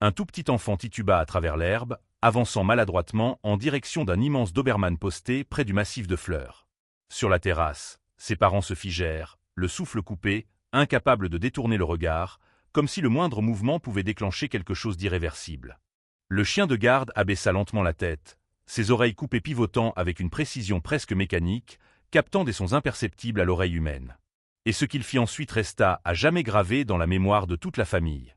Un tout petit enfant tituba à travers l'herbe, avançant maladroitement en direction d'un immense doberman posté près du massif de fleurs. Sur la terrasse, ses parents se figèrent, le souffle coupé, incapables de détourner le regard, comme si le moindre mouvement pouvait déclencher quelque chose d'irréversible. Le chien de garde abaissa lentement la tête, ses oreilles coupées pivotant avec une précision presque mécanique, captant des sons imperceptibles à l'oreille humaine. Et ce qu'il fit ensuite resta à jamais gravé dans la mémoire de toute la famille.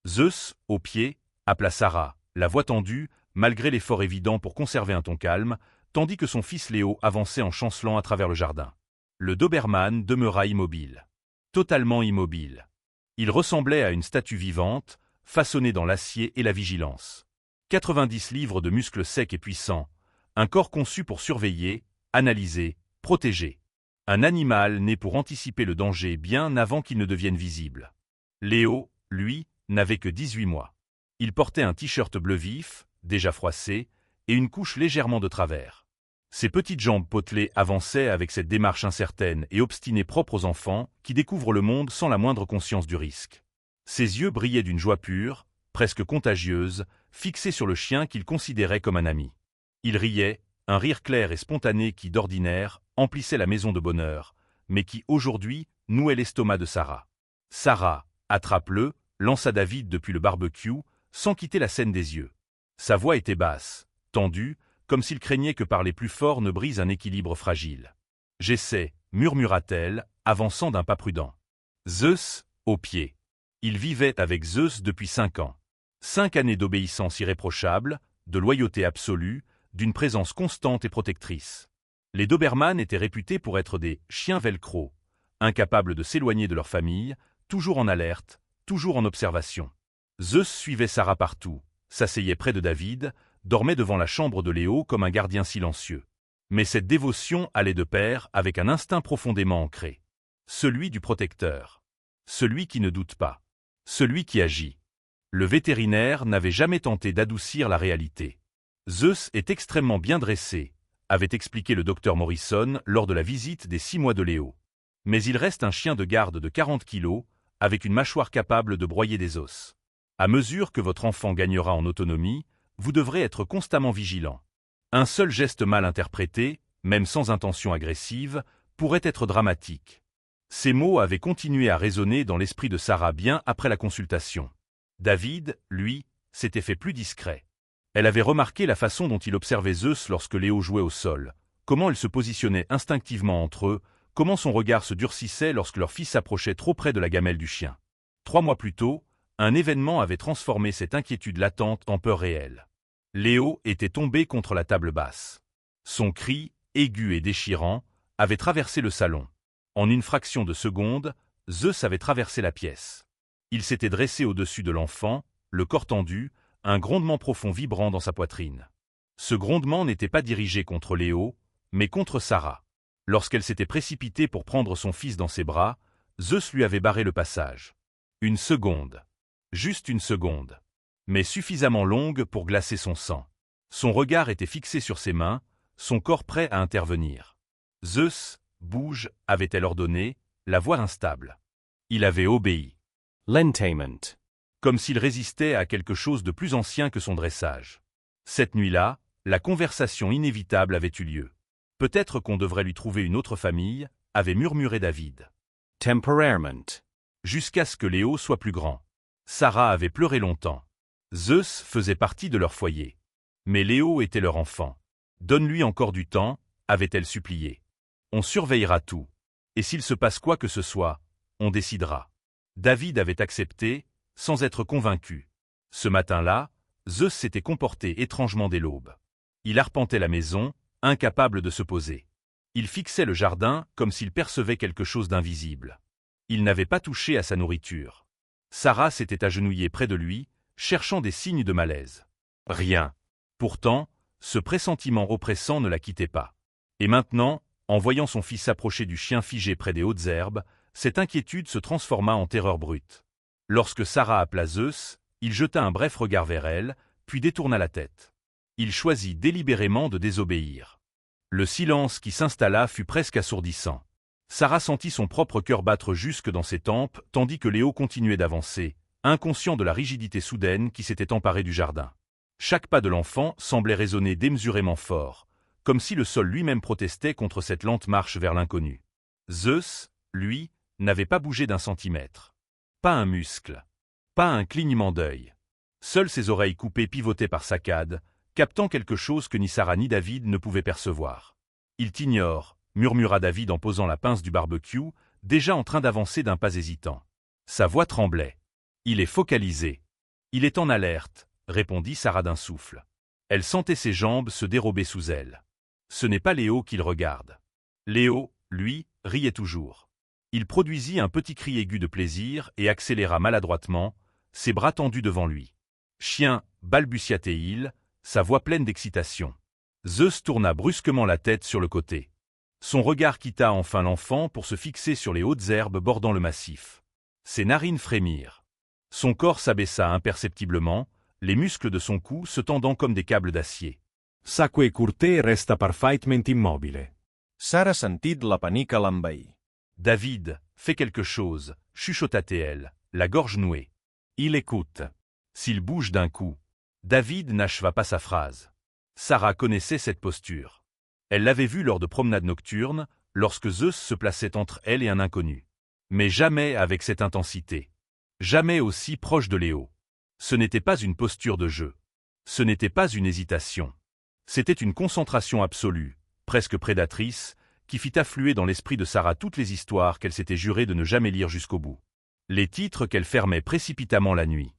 Zeus, au pied, appela Sarah, la voix tendue, malgré l'effort évident pour conserver un ton calme, tandis que son fils Léo avançait en chancelant à travers le jardin. Le Doberman demeura immobile. Totalement immobile. Il ressemblait à une statue vivante, façonnée dans l'acier et la vigilance. 90 livres de muscles secs et puissants, un corps conçu pour surveiller, analyser, protéger. Un animal né pour anticiper le danger bien avant qu'il ne devienne visible. Léo, lui, n'avait que 18 mois. Il portait un t-shirt bleu vif, déjà froissé, et une couche légèrement de travers. Ses petites jambes potelées avançaient avec cette démarche incertaine et obstinée propre aux enfants qui découvrent le monde sans la moindre conscience du risque. Ses yeux brillaient d'une joie pure, presque contagieuse, fixés sur le chien qu'il considérait comme un ami. Il riait, un rire clair et spontané qui, d'ordinaire, emplissait la maison de bonheur, mais qui, aujourd'hui, nouait l'estomac de Sarah. Sarah, attrape-le, lança David depuis le barbecue, sans quitter la scène des yeux. Sa voix était basse, tendue, comme s'il craignait que parler plus fort ne brise un équilibre fragile. « J'essaie », murmura-t-elle, avançant d'un pas prudent. Zeus, au pied. Il vivait avec Zeus depuis 5 ans. 5 années d'obéissance irréprochable, de loyauté absolue, d'une présence constante et protectrice. Les Doberman étaient réputés pour être des « chiens velcro », incapables de s'éloigner de leur famille, toujours en alerte, toujours en observation. Zeus suivait Sarah partout, s'asseyait près de David, dormait devant la chambre de Léo comme un gardien silencieux. Mais cette dévotion allait de pair avec un instinct profondément ancré. Celui du protecteur. Celui qui ne doute pas. Celui qui agit. Le vétérinaire n'avait jamais tenté d'adoucir la réalité. Zeus est extrêmement bien dressé, avait expliqué le docteur Morrison lors de la visite des 6 mois de Léo. Mais il reste un chien de garde de 40 kilos, avec une mâchoire capable de broyer des os. À mesure que votre enfant gagnera en autonomie, vous devrez être constamment vigilant. Un seul geste mal interprété, même sans intention agressive, pourrait être dramatique. Ces mots avaient continué à résonner dans l'esprit de Sarah bien après la consultation. David, lui, s'était fait plus discret. Elle avait remarqué la façon dont il observait Zeus lorsque Léo jouait au sol, comment il se positionnait instinctivement entre eux, comment son regard se durcissait lorsque leur fils s'approchait trop près de la gamelle du chien. 3 mois plus tôt, un événement avait transformé cette inquiétude latente en peur réelle. Léo était tombé contre la table basse. Son cri, aigu et déchirant, avait traversé le salon. En une fraction de seconde, Zeus avait traversé la pièce. Il s'était dressé au-dessus de l'enfant, le corps tendu, un grondement profond vibrant dans sa poitrine. Ce grondement n'était pas dirigé contre Léo, mais contre Sarah. Lorsqu'elle s'était précipitée pour prendre son fils dans ses bras, Zeus lui avait barré le passage. Une seconde. Juste une seconde. Mais suffisamment longue pour glacer son sang. Son regard était fixé sur ses mains, son corps prêt à intervenir. Zeus, bouge, avait-elle ordonné, la voix instable. Il avait obéi. Lentaiment. Comme s'il résistait à quelque chose de plus ancien que son dressage. Cette nuit-là, la conversation inévitable avait eu lieu. Peut-être qu'on devrait lui trouver une autre famille, avait murmuré David. Temperament. Jusqu'à ce que Léo soit plus grand. Sarah avait pleuré longtemps. Zeus faisait partie de leur foyer. Mais Léo était leur enfant. Donne-lui encore du temps, avait-elle supplié. On surveillera tout. Et s'il se passe quoi que ce soit, on décidera. David avait accepté, sans être convaincu. Ce matin-là, Zeus s'était comporté étrangement dès l'aube. Il arpentait la maison, incapable de se poser. Il fixait le jardin comme s'il percevait quelque chose d'invisible. Il n'avait pas touché à sa nourriture. Sarah s'était agenouillée près de lui, cherchant des signes de malaise. Rien. Pourtant, ce pressentiment oppressant ne la quittait pas. Et maintenant, en voyant son fils s'approcher du chien figé près des hautes herbes, cette inquiétude se transforma en terreur brute. Lorsque Sarah appela Zeus, il jeta un bref regard vers elle, puis détourna la tête. Il choisit délibérément de désobéir. Le silence qui s'installa fut presque assourdissant. Sarah sentit son propre cœur battre jusque dans ses tempes, tandis que Léo continuait d'avancer, inconscient de la rigidité soudaine qui s'était emparée du jardin. Chaque pas de l'enfant semblait résonner démesurément fort, comme si le sol lui-même protestait contre cette lente marche vers l'inconnu. Zeus, lui, n'avait pas bougé d'un centimètre. Pas un muscle. Pas un clignement d'œil. Seules ses oreilles coupées pivotaient par saccades, captant quelque chose que ni Sarah ni David ne pouvaient percevoir. « Il t'ignore », murmura David en posant la pince du barbecue, déjà en train d'avancer d'un pas hésitant. Sa voix tremblait. « Il est focalisé. Il est en alerte », répondit Sarah d'un souffle. Elle sentait ses jambes se dérober sous elle. Ce n'est pas Léo qu'il regarde. Léo, lui, riait toujours. Il produisit un petit cri aigu de plaisir et accéléra maladroitement, ses bras tendus devant lui. « Chien », balbutia-t-il, sa voix pleine d'excitation. Zeus tourna brusquement la tête sur le côté. Son regard quitta enfin l'enfant pour se fixer sur les hautes herbes bordant le massif. Ses narines frémirent. Son corps s'abaissa imperceptiblement, les muscles de son cou se tendant comme des câbles d'acier. Sa quei curter resta perfeitament immobile. Sarah sentit la panique l'envahir. « David, fais quelque chose », chuchota-t-elle, la gorge nouée. Il écoute. S'il bouge d'un coup. David n'acheva pas sa phrase. Sarah connaissait cette posture. Elle l'avait vue lors de promenades nocturnes, lorsque Zeus se plaçait entre elle et un inconnu. Mais jamais avec cette intensité. Jamais aussi proche de Léo. Ce n'était pas une posture de jeu. Ce n'était pas une hésitation. C'était une concentration absolue, presque prédatrice, qui fit affluer dans l'esprit de Sarah toutes les histoires qu'elle s'était juré de ne jamais lire jusqu'au bout. Les titres qu'elle fermait précipitamment la nuit.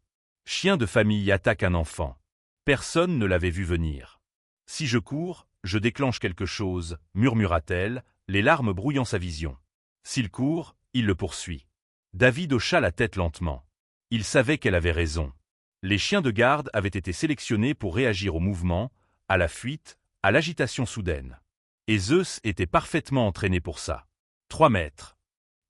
Chien de famille attaque un enfant. Personne ne l'avait vu venir. Si je cours, je déclenche quelque chose, murmura-t-elle, les larmes brouillant sa vision. S'il court, il le poursuit. David hocha la tête lentement. Il savait qu'elle avait raison. Les chiens de garde avaient été sélectionnés pour réagir au mouvement, à la fuite, à l'agitation soudaine. Et Zeus était parfaitement entraîné pour ça. 3 mètres.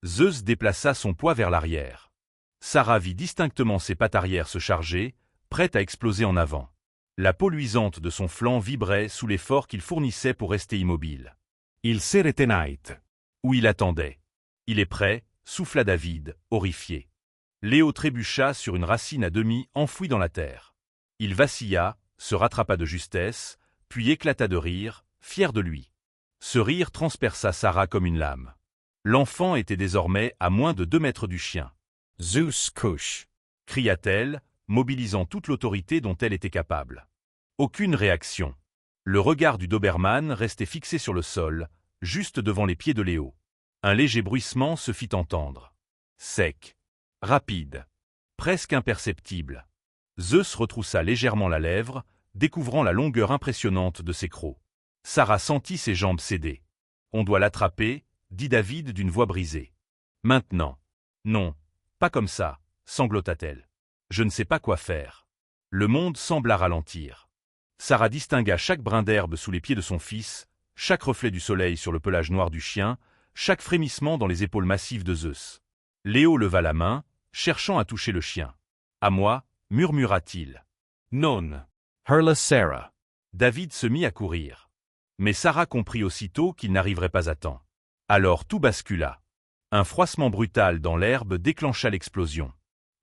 Zeus déplaça son poids vers l'arrière. Sarah vit distinctement ses pattes arrière se charger, prêtes à exploser en avant. La peau luisante de son flanc vibrait sous l'effort qu'il fournissait pour rester immobile. Il s'est retenait. Où il attendait. Il est prêt, souffla David, horrifié. Léo trébucha sur une racine à demi enfouie dans la terre. Il vacilla, se rattrapa de justesse, puis éclata de rire, fier de lui. Ce rire transperça Sarah comme une lame. L'enfant était désormais à moins de 2 mètres du chien. « Zeus couche !» cria-t-elle, mobilisant toute l'autorité dont elle était capable. Aucune réaction. Le regard du Doberman restait fixé sur le sol, juste devant les pieds de Léo. Un léger bruissement se fit entendre. Sec. Rapide. Presque imperceptible. Zeus retroussa légèrement la lèvre, découvrant la longueur impressionnante de ses crocs. Sarah sentit ses jambes céder. « On doit l'attraper », dit David d'une voix brisée. « Maintenant. »« Non, pas comme ça », sanglota-t-elle. « Je ne sais pas quoi faire. » Le monde sembla ralentir. Sarah distingua chaque brin d'herbe sous les pieds de son fils, chaque reflet du soleil sur le pelage noir du chien, chaque frémissement dans les épaules massives de Zeus. Léo leva la main, cherchant à toucher le chien. « À moi », murmura-t-il. « Non. » Hurla Sarah. David se mit à courir. Mais Sarah comprit aussitôt qu'il n'arriverait pas à temps. Alors tout bascula. Un froissement brutal dans l'herbe déclencha l'explosion.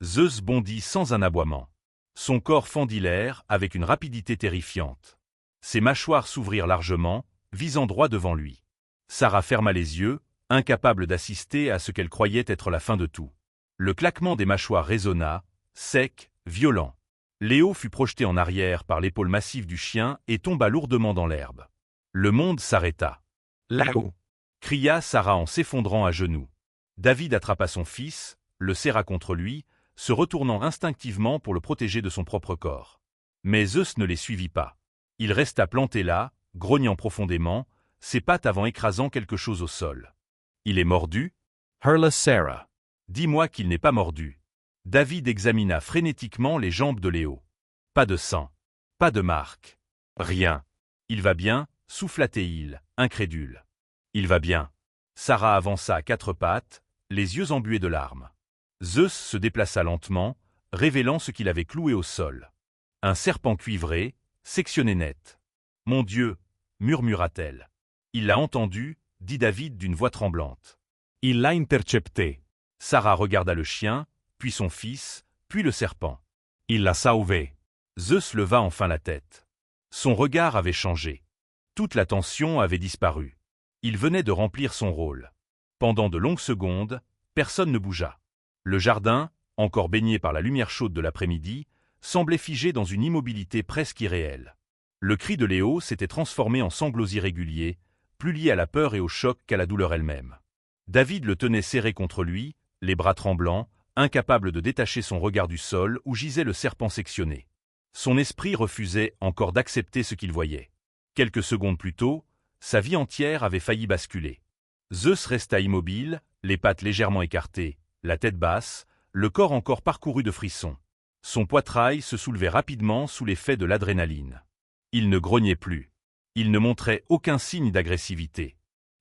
Zeus bondit sans un aboiement. Son corps fendit l'air avec une rapidité terrifiante. Ses mâchoires s'ouvrirent largement, visant droit devant lui. Sarah ferma les yeux, incapable d'assister à ce qu'elle croyait être la fin de tout. Le claquement des mâchoires résonna, sec, violent. Léo fut projeté en arrière par l'épaule massive du chien et tomba lourdement dans l'herbe. Le monde s'arrêta. « Là-haut !» cria Sarah en s'effondrant à genoux. David attrapa son fils, le serra contre lui, se retournant instinctivement pour le protéger de son propre corps. Mais Zeus ne les suivit pas. Il resta planté là, grognant profondément, ses pattes avant écrasant quelque chose au sol. « Il est mordu ?» Hurla Sarah. « Dis-moi qu'il n'est pas mordu. » David examina frénétiquement les jambes de Léo. Pas de sang. Pas de marque. Rien. « Il va bien ?» souffla-t-il, incrédule. « Il va bien. » Sarah avança à 4 pattes, les yeux embués de larmes. Zeus se déplaça lentement, révélant ce qu'il avait cloué au sol. Un serpent cuivré, sectionné net. « Mon Dieu !» murmura-t-elle. « Il l'a entendu » dit David d'une voix tremblante. Il l'a intercepté. Sarah regarda le chien, puis son fils, puis le serpent. Il l'a sauvé. Zeus leva enfin la tête. Son regard avait changé. Toute la tension avait disparu. Il venait de remplir son rôle. Pendant de longues secondes, personne ne bougea. Le jardin, encore baigné par la lumière chaude de l'après-midi, semblait figé dans une immobilité presque irréelle. Le cri de Léo s'était transformé en sanglots irréguliers, plus liés à la peur et au choc qu'à la douleur elle-même. David le tenait serré contre lui, les bras tremblants, incapable de détacher son regard du sol où gisait le serpent sectionné. Son esprit refusait encore d'accepter ce qu'il voyait. Quelques secondes plus tôt, sa vie entière avait failli basculer. Zeus resta immobile, les pattes légèrement écartées, la tête basse, le corps encore parcouru de frissons. Son poitrail se soulevait rapidement sous l'effet de l'adrénaline. Il ne grognait plus. Il ne montrait aucun signe d'agressivité.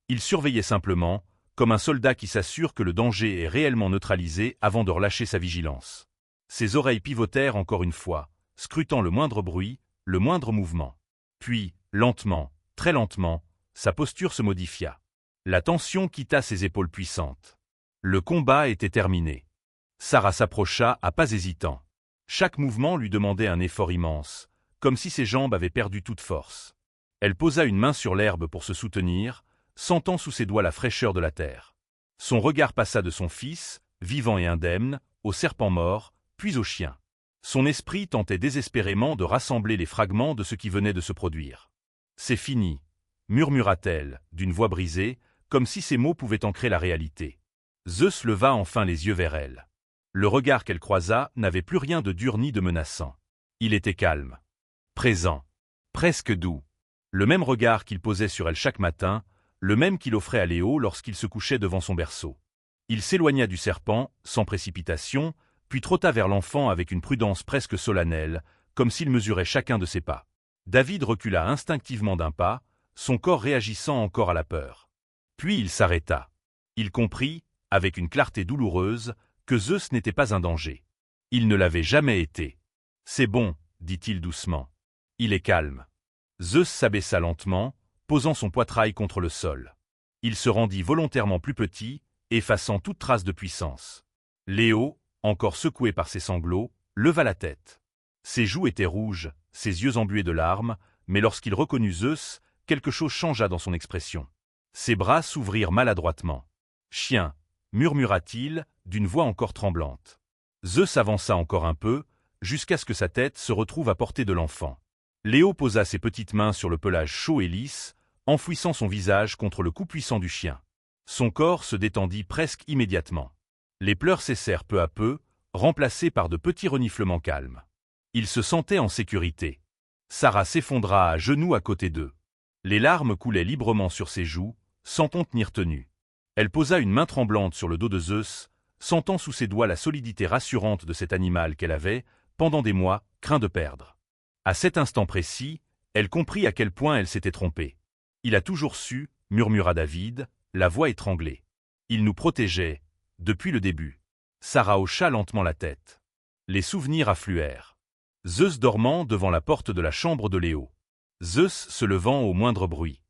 Il surveillait simplement, comme un soldat qui s'assure que le danger est réellement neutralisé avant de relâcher sa vigilance. Ses oreilles pivotèrent encore une fois, scrutant le moindre bruit, le moindre mouvement. Puis, lentement, très lentement, sa posture se modifia. La tension quitta ses épaules puissantes. Le combat était terminé. Sarah s'approcha à pas hésitants. Chaque mouvement lui demandait un effort immense, comme si ses jambes avaient perdu toute force. Elle posa une main sur l'herbe pour se soutenir, sentant sous ses doigts la fraîcheur de la terre. Son regard passa de son fils, vivant et indemne, au serpent mort, puis au chien. Son esprit tentait désespérément de rassembler les fragments de ce qui venait de se produire. « C'est fini », murmura-t-elle, d'une voix brisée, comme si ces mots pouvaient ancrer la réalité. Zeus leva enfin les yeux vers elle. Le regard qu'elle croisa n'avait plus rien de dur ni de menaçant. Il était calme, présent, presque doux. Le même regard qu'il posait sur elle chaque matin, le même qu'il offrait à Léo lorsqu'il se couchait devant son berceau. Il s'éloigna du serpent, sans précipitation, puis trotta vers l'enfant avec une prudence presque solennelle, comme s'il mesurait chacun de ses pas. David recula instinctivement d'un pas, son corps réagissant encore à la peur. Puis il s'arrêta. Il comprit, avec une clarté douloureuse, que Zeus n'était pas un danger. Il ne l'avait jamais été. « C'est bon », dit-il doucement. « Il est calme. » Zeus s'abaissa lentement, posant son poitrail contre le sol. Il se rendit volontairement plus petit, effaçant toute trace de puissance. Léo, encore secoué par ses sanglots, leva la tête. Ses joues étaient rouges, ses yeux embués de larmes, mais lorsqu'il reconnut Zeus, quelque chose changea dans son expression. Ses bras s'ouvrirent maladroitement. « Chien !» murmura-t-il, d'une voix encore tremblante. Zeus avança encore un peu, jusqu'à ce que sa tête se retrouve à portée de l'enfant. Léo posa ses petites mains sur le pelage chaud et lisse, enfouissant son visage contre le cou puissant du chien. Son corps se détendit presque immédiatement. Les pleurs cessèrent peu à peu, remplacés par de petits reniflements calmes. Il se sentait en sécurité. Sarah s'effondra à genoux à côté d'eux. Les larmes coulaient librement sur ses joues, sans honte ni retenue. Elle posa une main tremblante sur le dos de Zeus, sentant sous ses doigts la solidité rassurante de cet animal qu'elle avait, pendant des mois, craint de perdre. À cet instant précis, elle comprit à quel point elle s'était trompée. « Il a toujours su », murmura David, la voix étranglée. « Il nous protégeait, depuis le début. » Sarah hocha lentement la tête. Les souvenirs affluèrent. Zeus dormant devant la porte de la chambre de Léo. Zeus se levant au moindre bruit.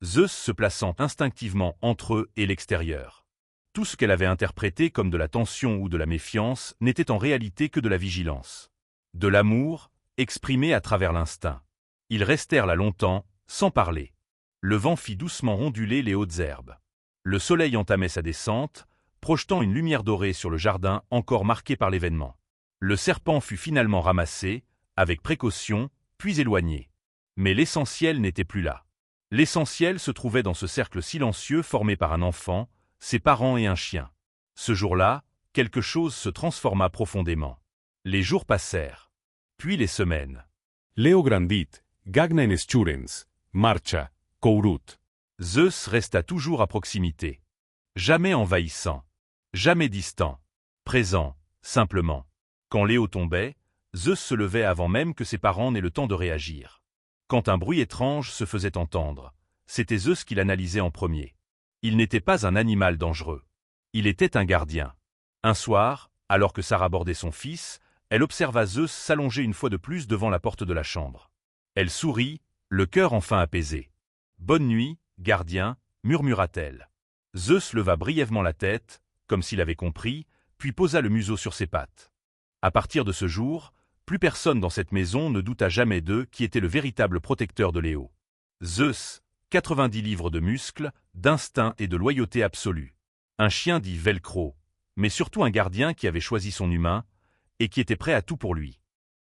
Zeus se plaçant instinctivement entre eux et l'extérieur. Tout ce qu'elle avait interprété comme de la tension ou de la méfiance n'était en réalité que de la vigilance. De l'amour, exprimé à travers l'instinct. Ils restèrent là longtemps, sans parler. Le vent fit doucement onduler les hautes herbes. Le soleil entamait sa descente, projetant une lumière dorée sur le jardin encore marqué par l'événement. Le serpent fut finalement ramassé, avec précaution, puis éloigné. Mais l'essentiel n'était plus là. L'essentiel se trouvait dans ce cercle silencieux formé par un enfant, ses parents et un chien. Ce jour-là, quelque chose se transforma profondément. Les jours passèrent. Puis les semaines. Leo grandit, gagna en esciurens, marcha, courut. Zeus resta toujours à proximité. Jamais envahissant. Jamais distant. Présent, simplement. Quand Léo tombait, Zeus se levait avant même que ses parents n'aient le temps de réagir. Quand un bruit étrange se faisait entendre, c'était Zeus qui l'analysait en premier. Il n'était pas un animal dangereux. Il était un gardien. Un soir, alors que Sarah bordait son fils, elle observa Zeus s'allonger une fois de plus devant la porte de la chambre. Elle sourit, le cœur enfin apaisé. « Bonne nuit, gardien », murmura-t-elle. Zeus leva brièvement la tête, comme s'il avait compris, puis posa le museau sur ses pattes. À partir de ce jour, plus personne dans cette maison ne douta jamais d'eux qui était le véritable protecteur de Léo. Zeus, 90 livres de muscles, d'instinct et de loyauté absolue. Un chien dit Velcro, mais surtout un gardien qui avait choisi son humain et qui était prêt à tout pour lui.